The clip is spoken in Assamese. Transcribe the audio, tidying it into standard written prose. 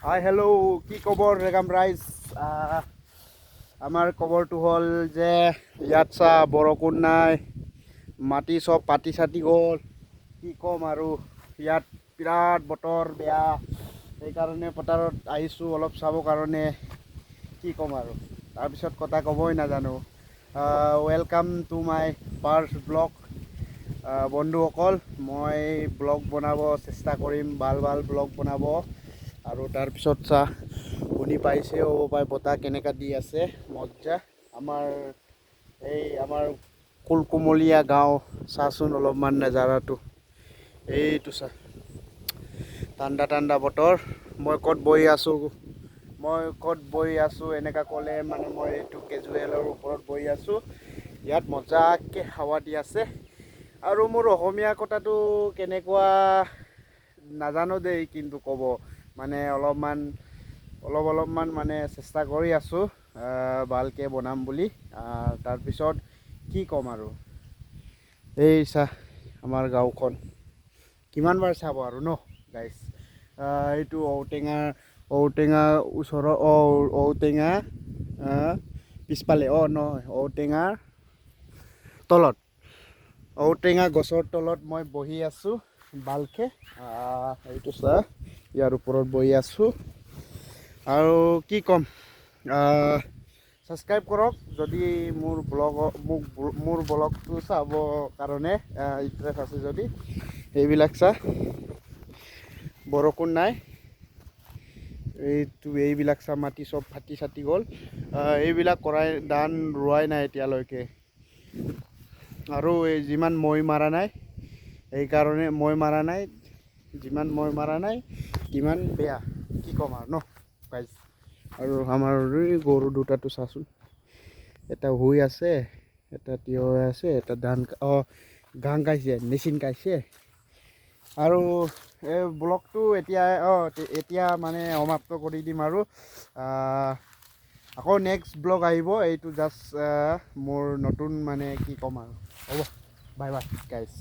হাই হেল্ল' কি খবৰ ৰেগাম ৰাইজ আমাৰ খবৰটো হ'ল যে ইয়াত চা বৰষুণ নাই মাটি চব পাতি চাতি গ'ল কি ক'ম আৰু ইয়াত বিৰাট বতৰ বেয়া সেইকাৰণে পথাৰত আহিছোঁ অলপ চাবৰ কাৰণে কি ক'ম আৰু তাৰপিছত কথা ক'বই নাজানো welcome to my first blog বন্ধুসকল মই ব্লগ বনাব চেষ্টা কৰিম ভাল ব্লগ বনাব আৰু তাৰপিছত চা শুনি পাইছে হ'ব পাৰে বতাহ কেনেকা দি আছে মজ্জা আমাৰ কুলকুমলীয়া গাঁও চাচোন অলপমান নাজাৰাটো এইটো চা ঠাণ্ডা বতৰ মই ক'ত বহি আছোঁ এনেকা ক'লে মানে মই এইটো কেজুৱেলৰ ওপৰত বহি আছোঁ ইয়াত মজাকৈ হাৱা দি আছে আৰু মোৰ অসমীয়া কথাটো কেনেকুৱা নাজানো দেই কিন্তু ক'ব মানে অলপমান মানে চেষ্টা কৰি আছোঁ ভালকৈ বনাম বুলি তাৰপিছত কি ক'ম আৰু এই চা আমাৰ গাঁওখন কিমানবাৰ চাব আৰু ন গাইছ এইটো ঔটেঙা ওচৰৰ ঔটেঙা পিছফালে নহয় ঔটেঙাৰ তলত ঔটেঙা গছৰ তলত মই বহি আছোঁ ভালকৈ এইটো চা ইয়াৰ ওপৰত বহি আছোঁ আৰু কি ক'ম ছাবস্ক্ৰাইব কৰক যদি মোৰ ব্লগটো চাব কাৰণে ইণ্টাৰেষ্ট আছে যদি এইবিলাক চা বৰষুণ নাই এইবিলাক চা মাটি চব ফাটি চাটি গ'ল এইবিলাক ধান ৰোৱাই নাই এতিয়ালৈকে আৰু যিমান মৈ মাৰা নাই সেইকাৰণে যিমান মৈ মাৰা নাই কিমান বেয়া কি ক'ম আৰু ন গাইজ আৰু আমাৰ গৰু দুটাটো চাচোন এটা শুই আছে এটা থিয় হৈ আছে এটা ঘাঁহ খাইছে মেচিন খাইছে আৰু এই ব্লগটো এতিয়া মানে সমাপ্ত কৰি দিম আৰু আকৌ নেক্সট ব্লগ আহিব এইটো জাষ্ট মোৰ নতুন মানে কি ক'ম আৰু হ'ব বাই গাইজ